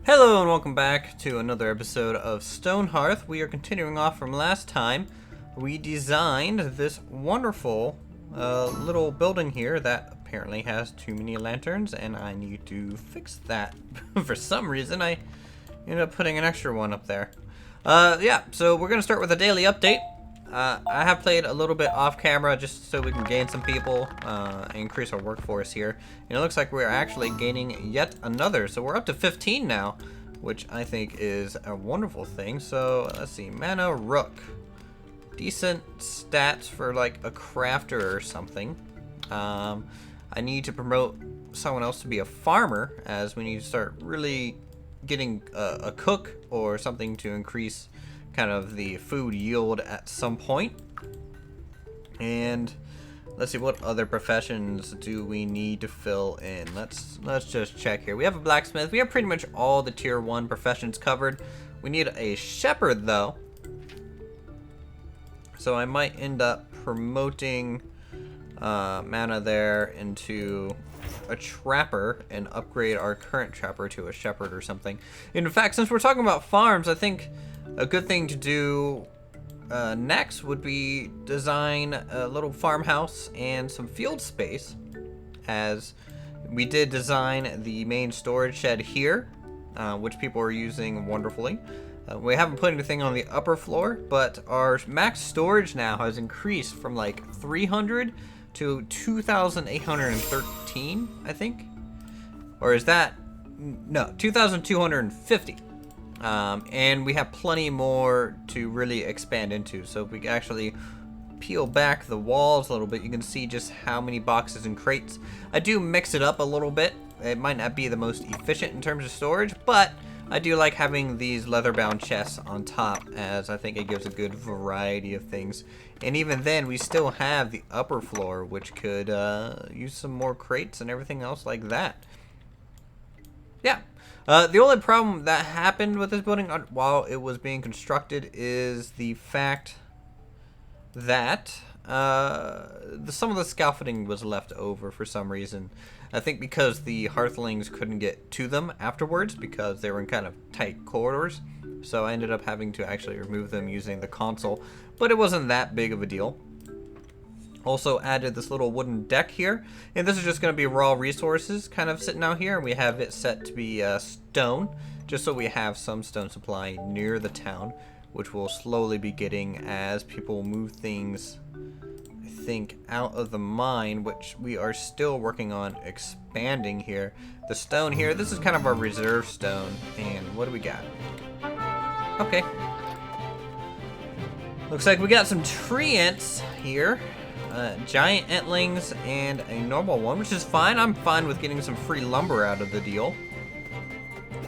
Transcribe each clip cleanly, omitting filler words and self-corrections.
Hello and welcome back to another episode of Stonehearth. We are continuing off from last time. We designed this wonderful little building here that apparently has too many lanterns, and I need to fix that. For some reason, I ended up putting an extra one up there. Yeah, so we're going to start with a daily update. I have played a little bit off camera just so we can gain some people, increase our workforce here. And it looks like we're actually gaining yet another. So we're up to 15 now, which I think is a wonderful thing. So let's see, mana rook. Decent stats for like a crafter or something. I need to promote someone else to be a farmer, as we need to start really getting a cook or something to increase kind of the food yield at some point. And let's see, what other professions do we need to fill in? Let's just check here. We have a blacksmith. We have pretty much all the tier 1 professions covered. We need a shepherd though, so I might end up promoting mana there into a trapper and upgrade our current trapper to a shepherd or something. In fact, since we're talking about farms, I think a good thing to do next would be design a little farmhouse and some field space, as we did design the main storage shed here, which people are using wonderfully. We haven't put anything on the upper floor, but our max storage now has increased from like 300 to 2,813, I think. Or is that? No, 2,250. And we have plenty more to really expand into. So if we actually peel back the walls a little bit, you can see just how many boxes and crates. I do mix it up a little bit. It might not be the most efficient in terms of storage, but I do like having these leather-bound chests on top, as I think it gives a good variety of things. And even then, we still have the upper floor, which could use some more crates and everything else like that. Yeah. The only problem that happened with this building while it was being constructed is the fact that some of the scaffolding was left over for some reason. I think because the hearthlings couldn't get to them afterwards because they were in kind of tight corridors. So I ended up having to actually remove them using the console, but it wasn't that big of a deal. Also added this little wooden deck here, and this is just going to be raw resources kind of sitting out here, and we have it set to be stone, just so we have some stone supply near the town, which we'll slowly be getting as people move things, I think, out of the mine, which we are still working on expanding here. The stone here, this is kind of our reserve stone, and what do we got? Okay. Looks like we got some tree ants here. Giant entlings and a normal one, which is fine. I'm fine with getting some free lumber out of the deal.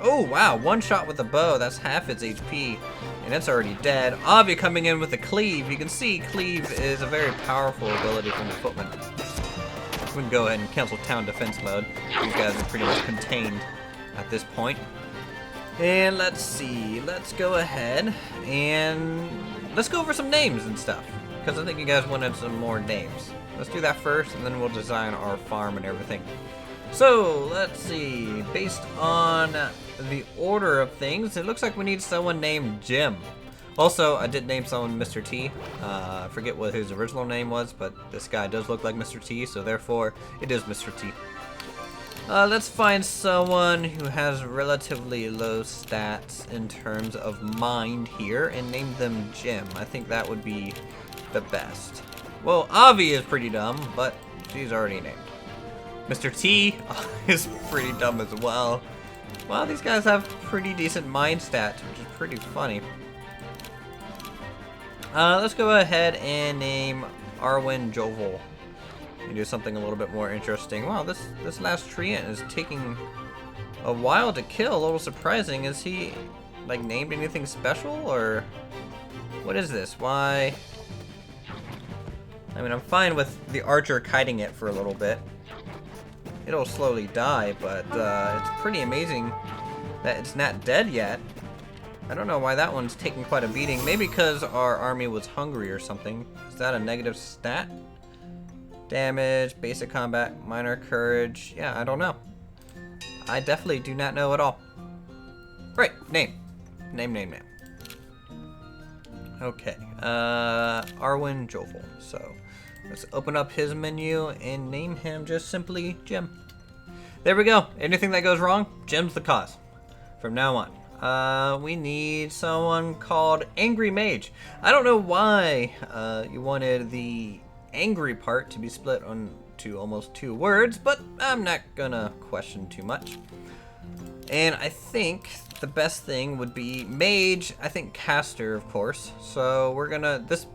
Oh, wow. One shot with a bow. That's half its HP, and it's already dead. Avi coming in with a cleave. You can see cleave is a very powerful ability from the footman. We can go ahead and cancel town defense mode. These guys are pretty much contained at this point. And let's see. Let's go ahead and let's go over some names and stuff, because I think you guys wanted some more names. Let's do that first, and then we'll design our farm and everything. So, let's see. Based on the order of things, it looks like we need someone named Jim. Also, I did name someone Mr. T. I forget what his original name was, but this guy does look like Mr. T, so therefore, it is Mr. T. Let's find someone who has relatively low stats in terms of mind here, and name them Jim. I think that would be the best. Well, Avi is pretty dumb, but she's already named. Mr. T is pretty dumb as well. Wow, these guys have pretty decent mind stats, which is pretty funny. Let's go ahead and name Arwen Jovel. And do something a little bit more interesting. Wow, this last tree ant is taking a while to kill. A little surprising. Is he like named anything special, or what is this? Why? I mean, I'm fine with the archer kiting it for a little bit. It'll slowly die, but it's pretty amazing that it's not dead yet. I don't know why that one's taking quite a beating. Maybe because our army was hungry or something. Is that a negative stat? Damage, basic combat, minor courage. Yeah, I don't know. I definitely do not know at all. Right, name. Name. Okay, Arwen Jovel. So let's open up his menu and name him just simply Jim. There we go. Anything that goes wrong, Jim's the cause. From now on. We need someone called Angry Mage. I don't know why you wanted the angry part to be split onto almost 2 words, but I'm not gonna question too much. And I think the best thing would be mage, I think caster, of course. So we're gonna, this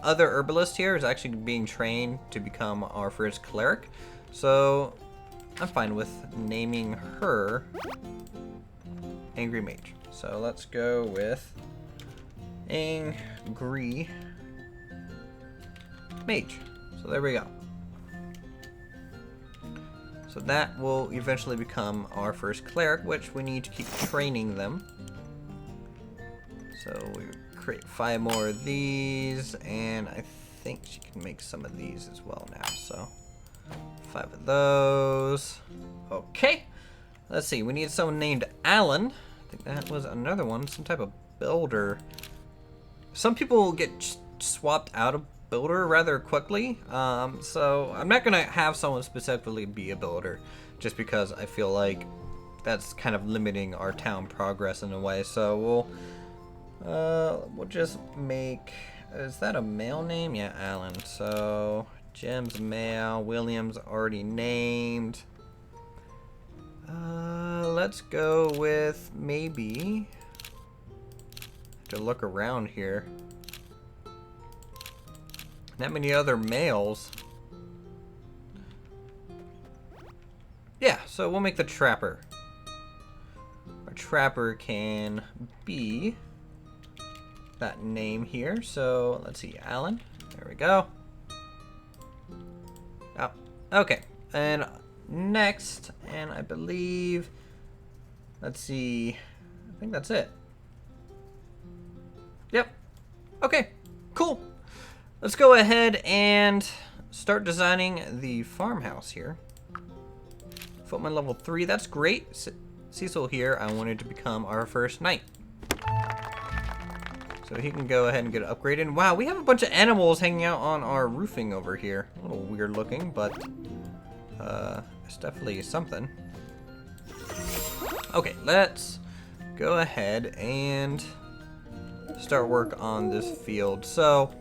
other herbalist here is actually being trained to become our first cleric. So I'm fine with naming her Angry Mage. So let's go with Angry Mage. So there we go. So that will eventually become our first cleric, which we need to keep training them. So we create 5 more of these, and I think she can make some of these as well now. So 5 of those. Okay. Let's see. We need someone named Alan. I think that was another one, some type of builder. Some people get swapped out of builder rather quickly, so I'm not gonna have someone specifically be a builder just because I feel like that's kind of limiting our town progress in a way. So we'll just make, is that a male name? Yeah, Alan. So Jim's male, William's already named. Let's go with maybe, have to look around here. Not many other males. Yeah, so we'll make the trapper. Our trapper can be that name here. So let's see, Alan. There we go. Oh, okay. And next, and I believe, let's see, I think that's it. Yep. Okay, cool. Let's go ahead and start designing the farmhouse here. Footman level 3, that's great. Cecil here, I wanted to become our first knight. So he can go ahead and get upgraded. Wow, we have a bunch of animals hanging out on our roofing over here. A little weird looking, but it's definitely something. Okay, let's go ahead and start work on this field. So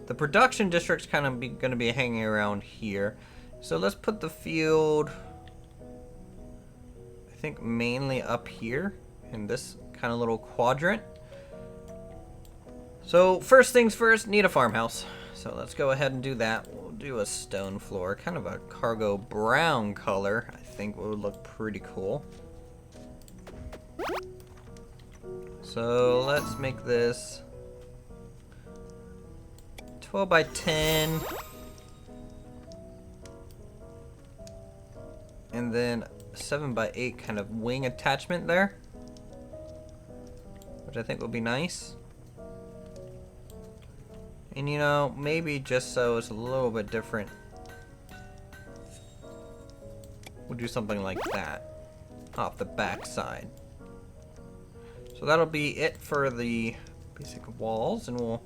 the production district's kind of going to be hanging around here. So let's put the field, I think, mainly up here in this kind of little quadrant. So first things first, need a farmhouse. So let's go ahead and do that. We'll do a stone floor, kind of a cargo brown color. I think would look pretty cool. So let's make this 12 by 10. And then 7 by 8 kind of wing attachment there, which I think will be nice. And you know, maybe just so it's a little bit different, we'll do something like that off the back side. So that'll be it for the basic walls, and we'll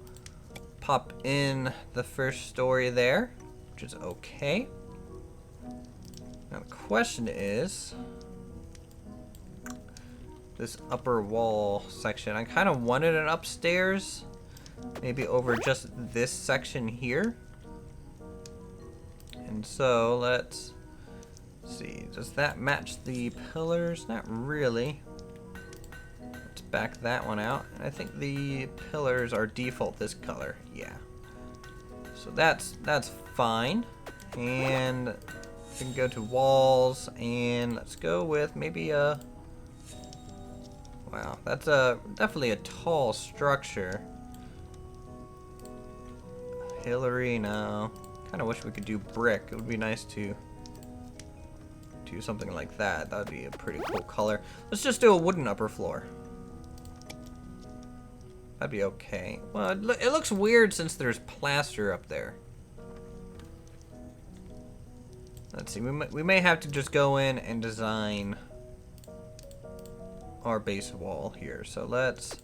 pop in the first story there, which is okay. Now the question is, this upper wall section, I kind of wanted an upstairs, maybe over just this section here. And so let's see, does that match the pillars? Not really. Let's back that one out. And I think the pillars are default this color. Yeah. So that's fine. And we can go to walls, and let's go with maybe a, wow, that's definitely a tall structure. Hillary, no. Kind of wish we could do brick. It would be nice to do something like that. That would be a pretty cool color. Let's just do a wooden upper floor. That'd be okay. Well, it looks weird since there's plaster up there. Let's see. We may have to just go in and design our base wall here. So let's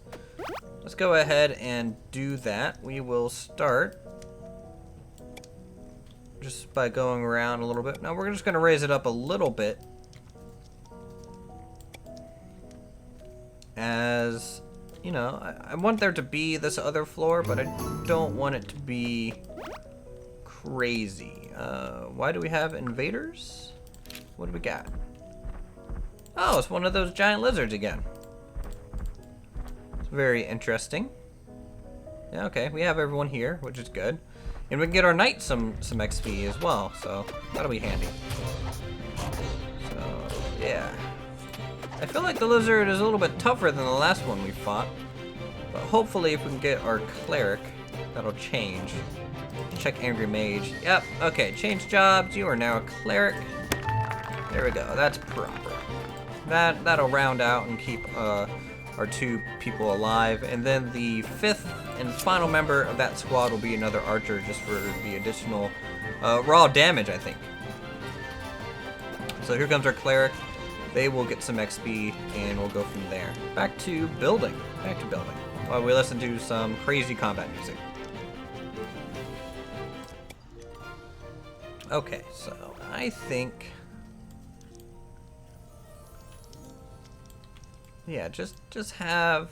go ahead and do that. We will start just by going around a little bit. Now we're just going to raise it up a little bit, as you know, I want there to be this other floor, but I don't want it to be crazy. Why do we have invaders? What do we got? Oh, it's one of those giant lizards again. It's very interesting. Yeah, okay, we have everyone here, which is good. And we can get our knight some XP as well, so that'll be handy. So, yeah. I feel like the lizard is a little bit tougher than the last one we fought. But hopefully if we can get our cleric, that'll change. Check angry mage. Yep, okay, change jobs. You are now a cleric. There we go, that's proper. That'll round out and keep our 2 people alive. And then the 5th and final member of that squad will be another archer, just for the additional raw damage, I think. So here comes our cleric. They will get some XP, and we'll go from there. Back to building. While we listen to some crazy combat music. Okay, so I think, yeah, just have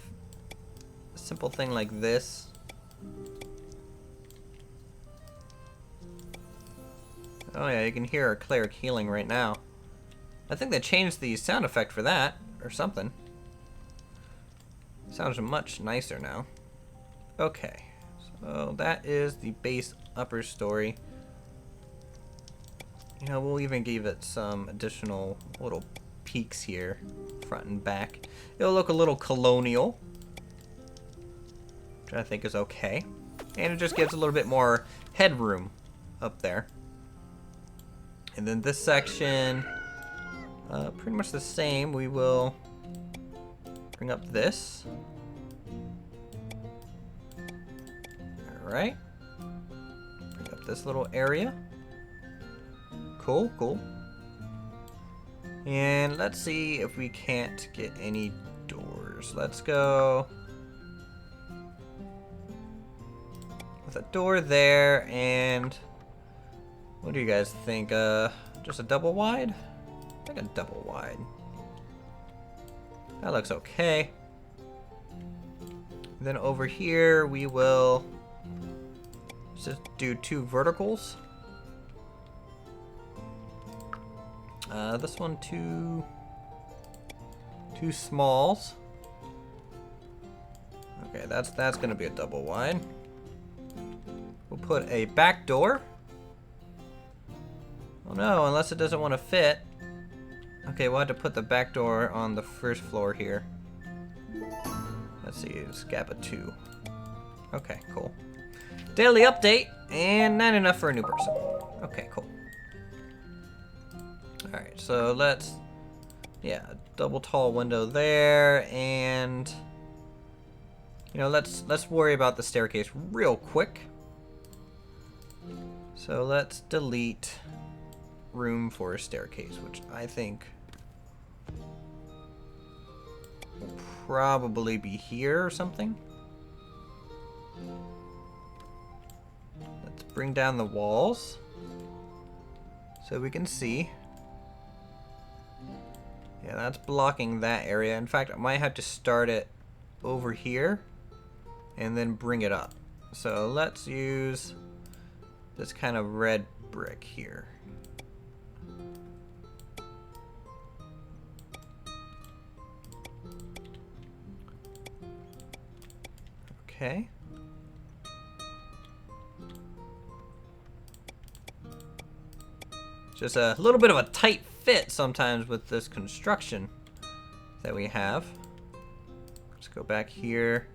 a simple thing like this. Oh yeah, you can hear our cleric healing right now. I think they changed the sound effect for that, or something. Sounds much nicer now. Okay, so that is the base upper story. You know, we'll even give it some additional little peaks here, front and back. It'll look a little colonial, which I think is okay. And it just gives a little bit more headroom up there. And then this section, pretty much the same. We will bring up this. Alright. Bring up this little area. Cool, cool. And let's see if we can't get any doors. Let's go with a door there, and what do you guys think? Just a double wide? I think a double wide. That looks okay. And then over here we will just do 2 verticals. This one, two smalls. Okay, that's gonna be a double wide. We'll put a back door. Oh no, unless it doesn't want to fit. Okay, we'll have to put the back door on the first floor here. Let's see, it's gap of 2. Okay, cool. Daily update, and not enough for a new person. Okay, cool. Alright, so let's, yeah, double tall window there, and you know, let's worry about the staircase real quick. So let's delete room for a staircase, which I think will probably be here or something. Let's bring down the walls so we can see. Yeah, that's blocking that area. In fact, I might have to start it over here and then bring it up. So let's use this kind of red brick here. Okay. Just a little bit of a tight fit sometimes with this construction that we have. Let's go back here,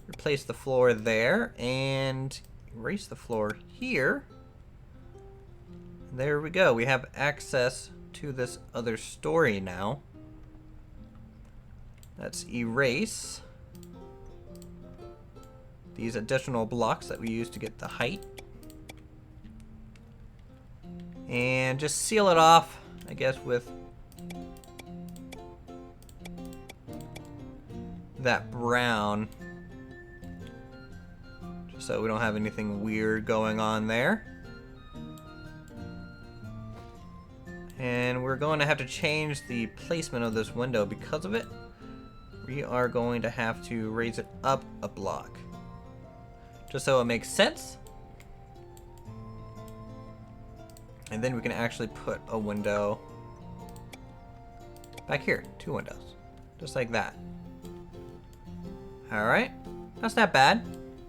replace the floor there, and erase the floor here. There we go. We have access to this other story now. Let's erase these additional blocks that we used to get the height. And just seal it off, I guess, with that brown, just so we don't have anything weird going on there. And we're going to have to change the placement of this window because of it. We are going to have to raise it up a block, just so it makes sense. And then we can actually put a window back here, 2 windows, just like that. All right, that's not bad.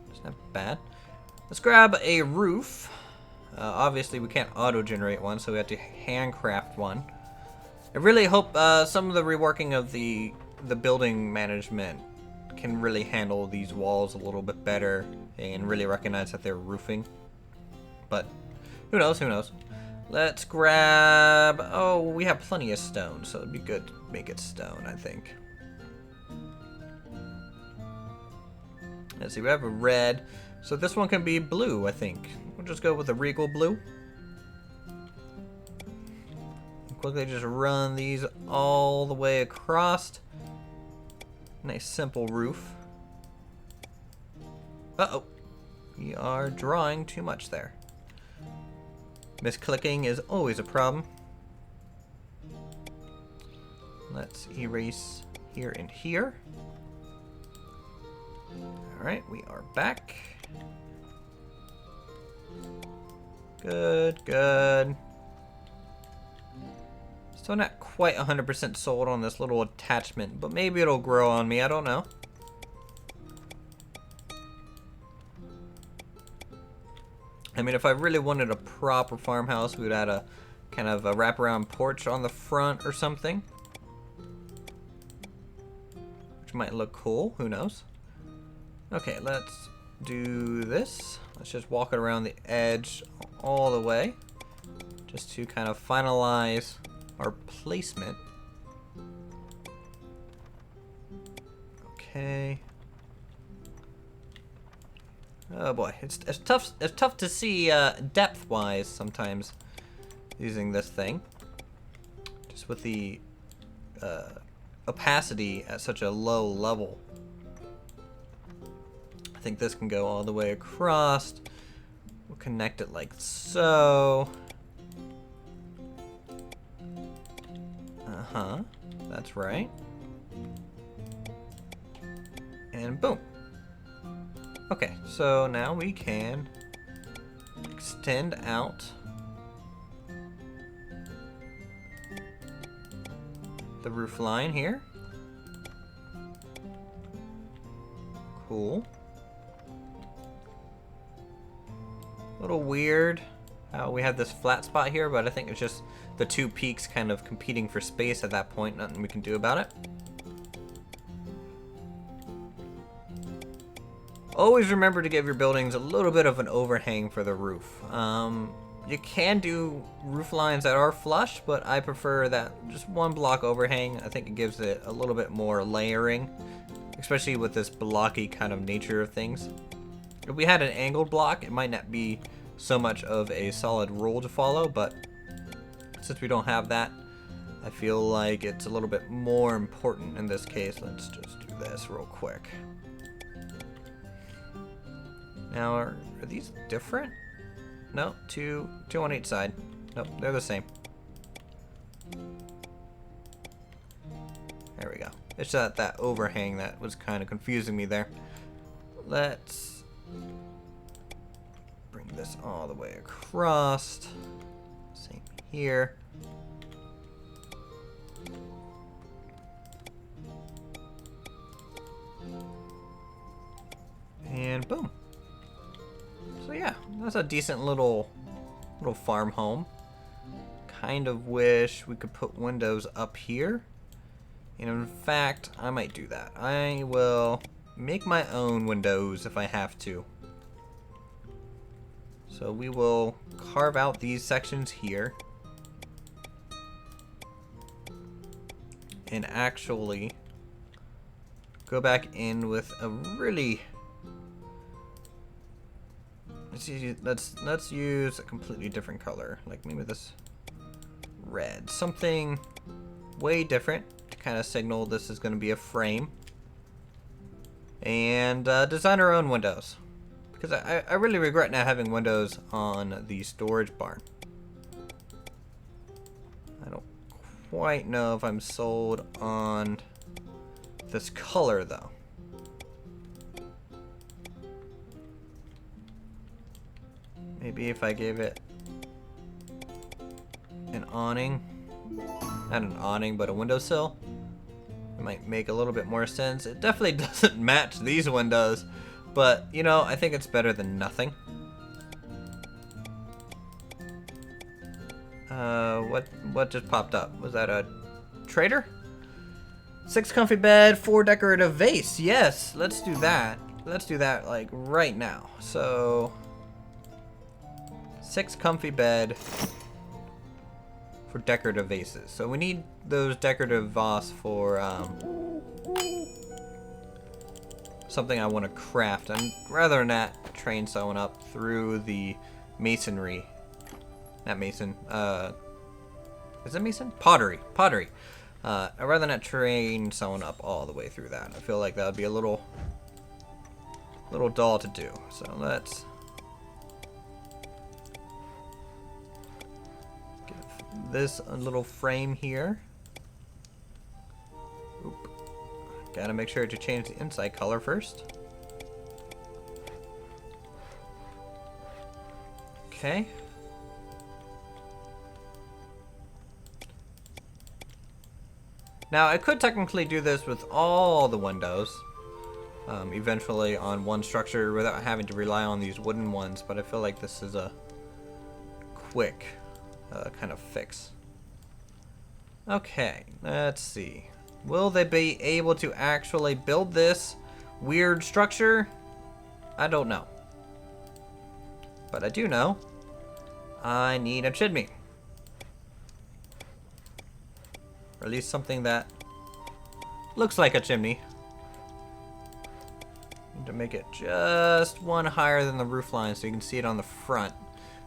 That's not bad. Let's grab a roof. Obviously, we can't auto-generate one, so we have to handcraft one. I really hope some of the reworking of the building management can really handle these walls a little bit better and really recognize that they're roofing. But who knows? Who knows? Let's grab. Oh, we have plenty of stone, so it'd be good to make it stone, I think. Let's see. We have a red, so this one can be blue, I think. We'll just go with a regal blue. Quickly just run these all the way across. Nice simple roof. Uh-oh. We are drawing too much there. Misclicking is always a problem. Let's erase here and here. Alright, we are back. Good, good. Still not quite 100% sold on this little attachment, but maybe it'll grow on me, I don't know. I mean, if I really wanted a proper farmhouse, we would add a kind of a wraparound porch on the front or something, which might look cool, who knows. Okay, let's do this. Let's just walk it around the edge all the way, just to kind of finalize our placement. Okay. Oh boy, it's tough to see depth-wise sometimes using this thing, just with the opacity at such a low level. I think this can go all the way across. We'll connect it like so. Uh-huh, that's right. And boom. Okay, so now we can extend out the roof line here. Cool. A little weird how we have this flat spot here, but I think it's just the 2 peaks kind of competing for space at that point. Nothing we can do about it. Always remember to give your buildings a little bit of an overhang for the roof. You can do roof lines that are flush, but I prefer that just 1 block overhang. I think it gives it a little bit more layering, especially with this blocky kind of nature of things. If we had an angled block, it might not be so much of a solid rule to follow, but since we don't have that, I feel like it's a little bit more important in this case. Let's just do this real quick. Now, are these different? No, two on each side. Nope, they're the same. There we go. It's that overhang that was kind of confusing me there. Let's bring this all the way across. Same here. And boom. So yeah, that's a decent little farm home. Kind of wish we could put windows up here. And in fact, I might do that. I will make my own windows if I have to. So we will carve out these sections here. And actually go back in with a really... Let's use a completely different color, like maybe this red, something way different to kind of signal this is going to be a frame. and design our own windows. Because I really regret not having windows on the storage barn. I don't quite know if I'm sold on this color though. Maybe if I gave it an awning, not an awning, but a windowsill, it might make a little bit more sense. It definitely doesn't match these windows, but you know, I think it's better than nothing. What just popped up? Was that a trader? 6 comfy bed, 4 decorative vase. Yes, let's do that. Let's do that like right now. So 6 comfy bed for decorative vases. So we need those decorative vase for something I want to craft, and rather than that train sewing up through the masonry. Not mason. Is it mason? Pottery. Pottery. I'd rather not train sewing up all the way through that. I feel like that would be a little dull to do. So let's give this a little frame here. Oop. Gotta make sure to change the inside color first. Okay. Now, I could technically do this with all the windows, eventually on one structure without having to rely on these wooden ones, but I feel like this is a quick kind of fix. Okay, let's see. Will they be able to actually build this weird structure? I don't know. But I do know I need a chimney. Or at least something that looks like a chimney. Need to make it just one higher than the roof line so you can see it on the front.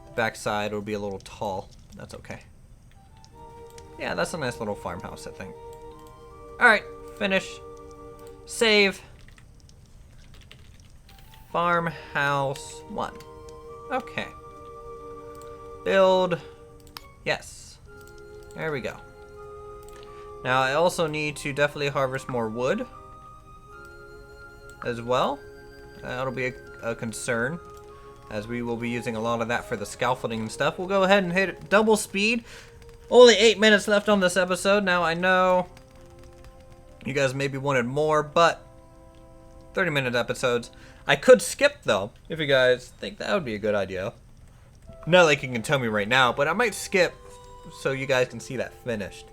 The back side will be a little tall. That's okay. Yeah, that's a nice little farmhouse, I think. Alright, finish. Save. Farmhouse 1. Okay. Build. Yes. There we go. Now I also need to definitely harvest more wood as well. That'll be a concern, as we will be using a lot of that for the scaffolding and stuff. We'll go ahead and hit double speed. Only 8 minutes left on this episode. Now I know you guys maybe wanted more, but 30-minute episodes. I could skip though, if you guys think that would be a good idea. Not like you can tell me right now, but I might skip so you guys can see that finished.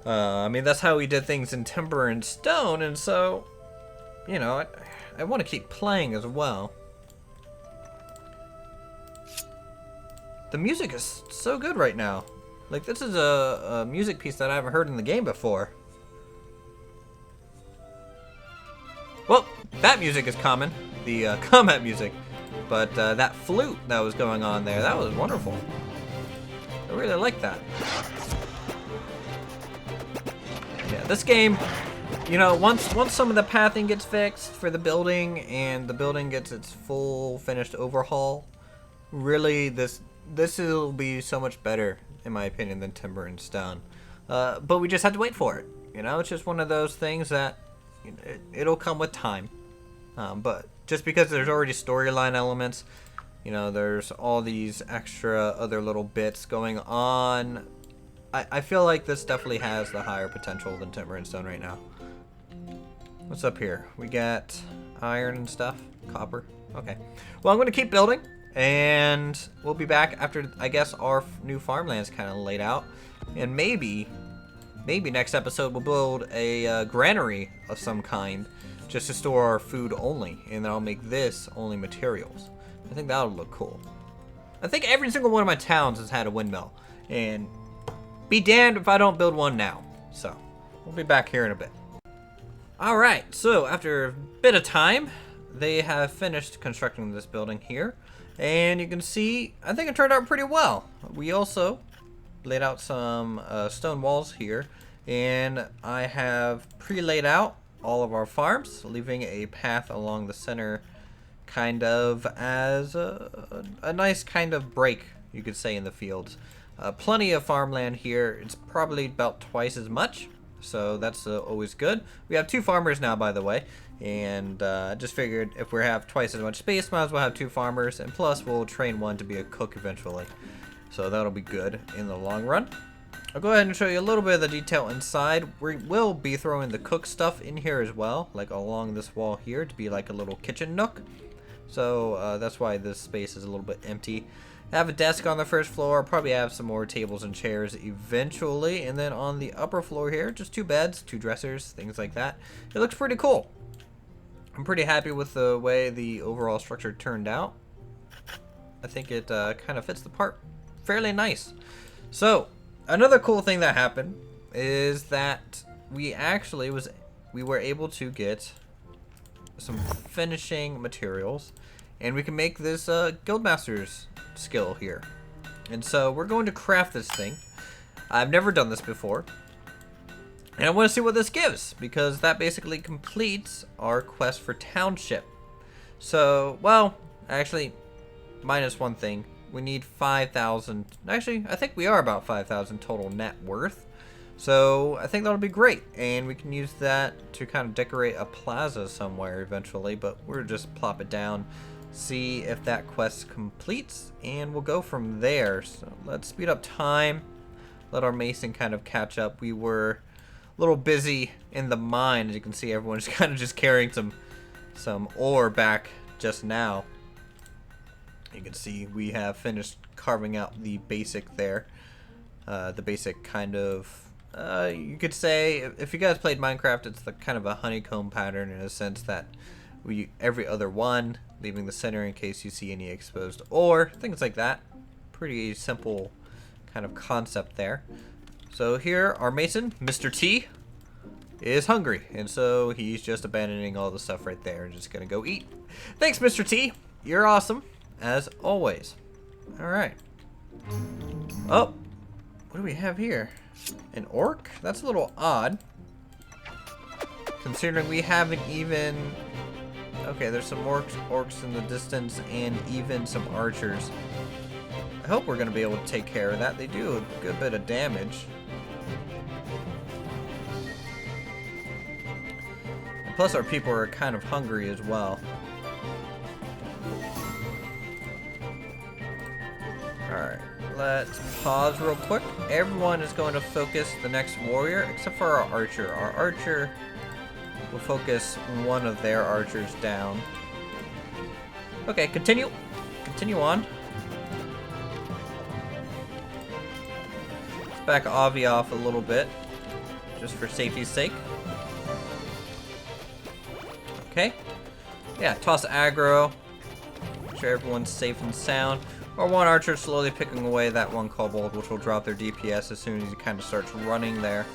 I mean, that's how we did things in Timber and Stone, and so, you know, I want to keep playing as well. The music is so good right now. Like, this is a music piece that I haven't heard in the game before. Well, that music is common, the combat music, but that flute that was going on there, that was wonderful. I really like that. Yeah, this game, you know, once some of the pathing gets fixed for the building and the building gets its full finished overhaul, really this will be so much better in my opinion than Timber and Stone. But we just have to wait for it. You know, it's just one of those things that, you know, it'll come with time. But just because there's already storyline elements, you know, there's all these extra other little bits going on. I feel like this definitely has the higher potential than Timber and Stone right now. What's up here? We got iron and stuff. Copper. Okay. Well, I'm going to keep building. And we'll be back after, I guess, our new farmland's kind of laid out. And maybe next episode we'll build a granary of some kind. Just to store our food only. And then I'll make this only materials. I think that'll look cool. I think every single one of my towns has had a windmill. And be damned if I don't build one now. So, we'll be back here in a bit. Alright, so after a bit of time, they have finished constructing this building here. And you can see, I think it turned out pretty well. We also laid out some stone walls here. And I have pre-laid out all of our farms, leaving a path along the center kind of as a nice kind of break, you could say, in the fields. Plenty of farmland here. It's probably about twice as much, so that's always good. We have 2 farmers now, by the way, and just figured if we have twice as much space, might as well have 2 farmers, and plus we'll train one to be a cook eventually. So that'll be good in the long run. I'll go ahead and show you a little bit of the detail inside. We will be throwing the cook stuff in here as well, like along this wall here, to be like a little kitchen nook. So that's why this space is a little bit empty. I have a desk on the first floor. Probably have some more tables and chairs eventually. And then on the upper floor here, just 2 beds, 2 dressers, things like that. It looks pretty cool. I'm pretty happy with the way the overall structure turned out. I think it kind of fits the part fairly nice. So another cool thing that happened is that we were able to get some finishing materials, and we can make this guildmaster's skill here. And so we're going to craft this thing. I've never done this before, and I want to see what this gives, because that basically completes our quest for Township. So, well, actually, minus one thing. We need 5,000. Actually, I think we are about 5,000 total net worth. So I think that'll be great, and we can use that to kind of decorate a plaza somewhere eventually, but we'll just plop it down, see if that quest completes, and we'll go from there. So let's speed up time, let our mason kind of catch up. We were a little busy in the mine. As you can see, everyone's kind of just carrying some ore back just now. You can see we have finished carving out the basic there, the basic kind of you could say, if you guys played Minecraft, it's the kind of a honeycomb pattern in a sense that every other one, leaving the center in case you see any exposed ore, things like that. Pretty simple kind of concept there. So here, our mason, Mr. T, is hungry, and so he's just abandoning all the stuff right there and just gonna go eat. Thanks, Mr. T. You're awesome, as always. All right. Oh, what do we have here? An orc? That's a little odd, considering we haven't even... Okay, there's some orcs in the distance, and even some archers. I hope we're going to be able to take care of that. They do a good bit of damage. And plus our people are kind of hungry as well. Alright, let's pause real quick. Everyone is going to focus the next warrior, except for our archer. Our archer will focus one of their archers down. Okay, continue. Continue on. Let's back Avi off a little bit, just for safety's sake. Okay. Yeah, toss aggro. Make sure everyone's safe and sound. Or one archer slowly picking away that one kobold, which will drop their DPS as soon as he kind of starts running there.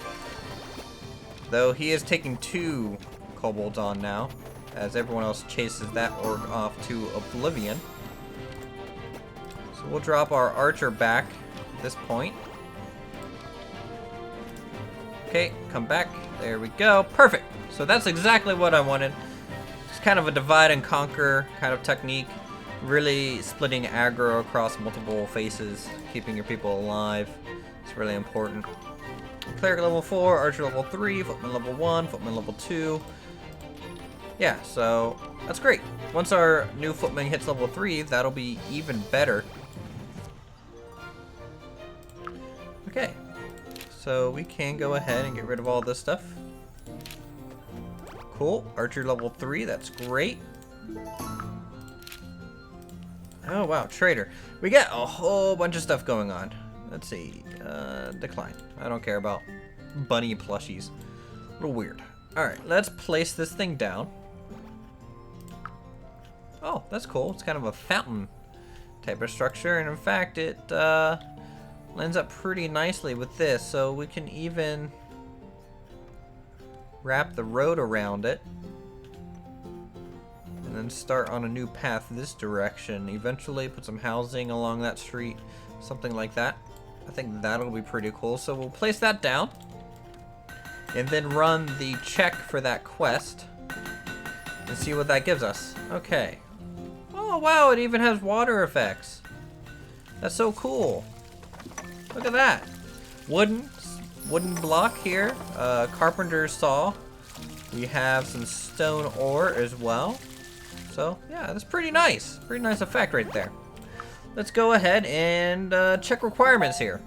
Though he is taking 2 kobolds on now, as everyone else chases that orc off to oblivion. So we'll drop our archer back at this point. Okay, come back. There we go. Perfect. So that's exactly what I wanted. It's kind of a divide and conquer kind of technique. Really splitting aggro across multiple faces, keeping your people alive. It's really important. Cleric level 4, archer level 3, footman level 1, footman level 2. Yeah, so that's great. Once our new footman hits level 3, that'll be even better. Okay, so we can go ahead and get rid of all this stuff. Cool, archer level 3, that's great. Oh wow, trader. We got a whole bunch of stuff going on. Let's see, decline. I don't care about bunny plushies. A little weird. Alright, let's place this thing down. Oh, that's cool. It's kind of a fountain type of structure, and in fact it lines up pretty nicely with this, so we can even wrap the road around it and then start on a new path this direction. Eventually put some housing along that street, something like that. I think that'll be pretty cool, so we'll place that down. and then run the check for that quest and see what that gives us. Okay. Oh wow, it even has water effects. That's so cool. Look at that. Wooden block here. Carpenter's saw. We have some stone ore as well. So yeah, that's pretty nice. Pretty nice effect right there. Let's go ahead and check requirements here.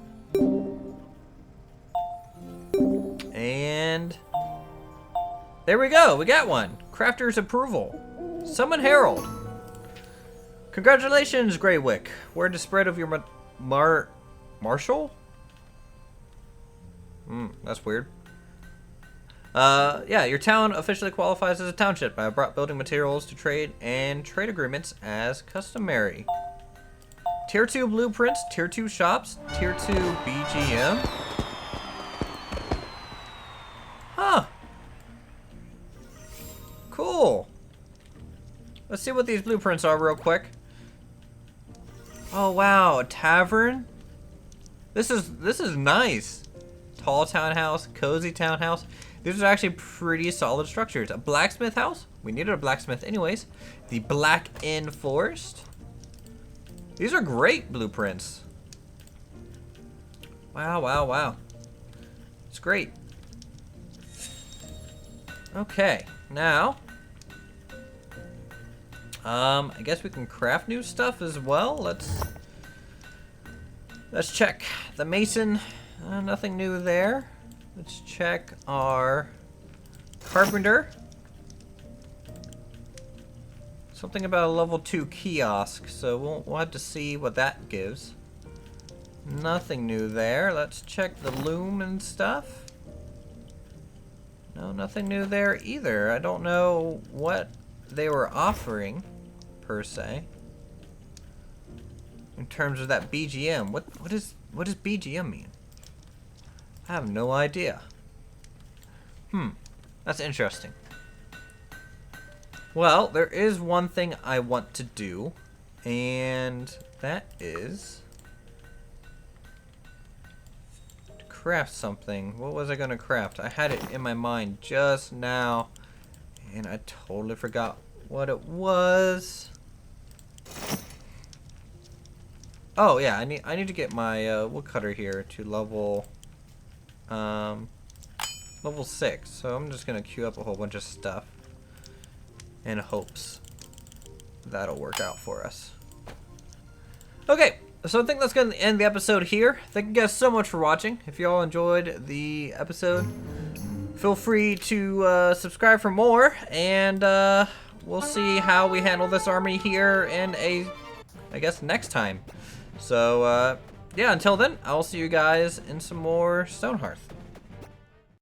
And there we go. We got one. Crafter's approval. Summon Herald. Congratulations, Greywick. Word to spread of your Marshal? That's weird. Yeah, your town officially qualifies as a township. I brought building materials to trade and trade agreements as customary. Tier 2 blueprints, Tier 2 shops, Tier 2 BGM. Huh. Cool. Let's see what these blueprints are real quick. Oh wow, a tavern? This is nice. Tall townhouse, cozy townhouse. These are actually pretty solid structures. A blacksmith house. We needed a blacksmith anyways. The Black Inn Forest. These are great blueprints. Wow, wow, wow. It's great. Okay, now I guess we can craft new stuff as well. Let's check the mason. Nothing new there. Let's check our carpenter. Something about a level 2 kiosk, so we'll have to see what that gives. Nothing new there. Let's check the loom and stuff. No, nothing new there either. I don't know what they were offering, per se. In terms of that BGM. What does BGM mean? I have no idea. That's interesting. Well, there is one thing I want to do, and that is to craft something. What was I gonna craft? I had it in my mind just now, and I totally forgot what it was. Oh yeah, I need to get my woodcutter here to level 6. So I'm just gonna queue up a whole bunch of stuff in hopes that'll work out for us. Okay, so I think that's gonna end the episode here. Thank you guys so much for watching. If you all enjoyed the episode, feel free to subscribe for more, and we'll see how we handle this army here in I guess next time. So yeah, until then, I'll see you guys in some more Stonehearth.